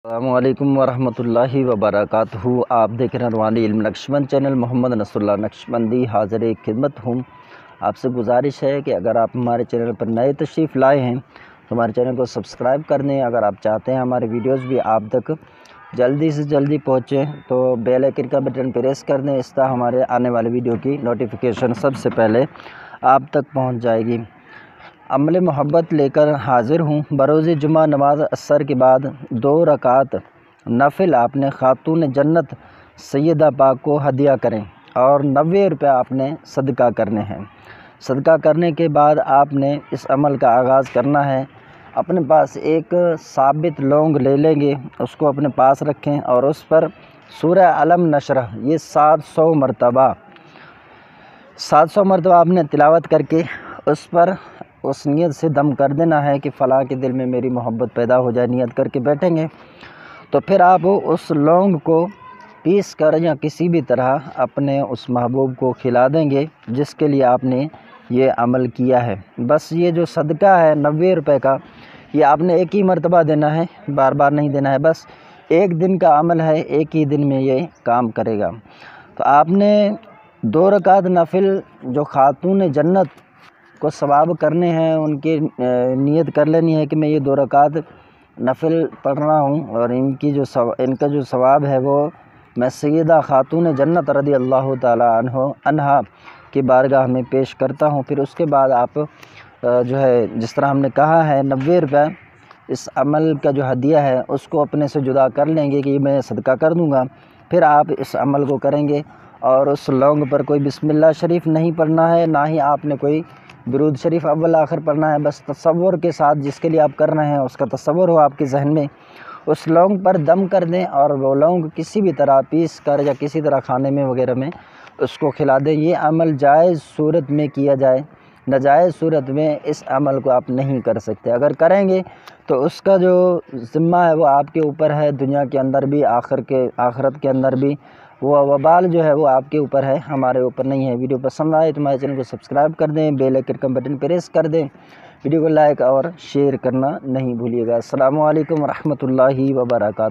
अस्सलामुअलैकुम वरहमतुल्लाहि वबरकातुहू। आप देख रहे हैं रवानी इल्म नक्शबंद चैनल। मोहम्मद नसरुल्लाह नक्शबंदी हाज़िर खिदमत हूँ। आपसे गुजारिश है कि अगर आप हमारे चैनल पर नए तशरीफ़ लाए हैं तो हमारे चैनल को सब्सक्राइब कर दें। अगर आप चाहते हैं हमारे वीडियोज़ भी आप तक जल्दी से जल्दी पहुँचें तो बेल आइकन का बटन प्रेस कर दें। इस तरह हमारे आने वाले वीडियो की नोटिफिकेशन सबसे पहले आप तक पहुँच जाएगी। अमल मोहब्बत लेकर हाज़िर हूँ। बरोज़ जुमा नमाज असर के बाद 2 रकात नफिल आपने खातून जन्नत सैयदा पाक को हदिया करें और 90 रुपये आपने सदका करने हैं। सदका करने के बाद आपने इस अमल का आगाज़ करना है। अपने पास एक साबित लौंग ले लेंगे, उसको अपने पास रखें और उस पर सूरह अलम नशरह ये 700 मरतबा आपने तिलावत करके उस पर उस नीयत से दम कर देना है कि फ़लाँ के दिल में मेरी मोहब्बत पैदा हो जाए। नियत करके बैठेंगे तो फिर आप उस लौंग को पीस कर या किसी भी तरह अपने उस महबूब को खिला देंगे जिसके लिए आपने ये अमल किया है। बस ये जो सदका है 90 रुपये का, ये आपने एक ही मरतबा देना है, बार बार नहीं देना है। बस एक दिन का अमल है, एक ही दिन में ये काम करेगा। तो आपने 2 रकात नफिल जो खातून जन्नत को सवाब करने हैं, उनकी नियत कर लेनी है कि मैं ये 2 रकात नफिल पढ़ रहा हूँ और इनका जो सवाब है वो मैं सैयदा खातून जन्नत रज़ी अल्लाह ताला अन्हा की बारगाह में पेश करता हूँ। फिर उसके बाद आप जो है जिस तरह हमने कहा है 90 रुपये इस अमल का जो हदिया है उसको अपने से जुदा कर लेंगे कि मैं सदका कर दूँगा। फिर आप इस अमल को करेंगे और उस लौंग पर कोई बिस्मिल्लाह शरीफ नहीं पढ़ना है, ना ही आपने कोई दुरूद शरीफ अव्वल आखिर पढ़ना है। बस तसव्वुर के साथ जिसके लिए आप कर रहे हैं उसका तसव्वुर हो आपके जहन में, उस लौंग पर दम कर दें और वो लौंग किसी भी तरह पीस कर या किसी तरह खाने में वगैरह में उसको खिला दें। ये अमल जायज़ सूरत में किया जाए, नाजायज़ सूरत में इस अमल को आप नहीं कर सकते। अगर करेंगे तो उसका जो ज़िम्मा है वो आपके ऊपर है, दुनिया के अंदर भी आखिरत के अंदर भी वो वबाल जो है वो आपके ऊपर है, हमारे ऊपर नहीं है। वीडियो पसंद आए तो हमारे चैनल को सब्सक्राइब कर दें, बेल आइकन का बटन प्रेस कर दें, वीडियो को लाइक और शेयर करना नहीं भूलिएगा। अस्सलामु अलैकुम रहमतुल्लाहि व बरकातुहू।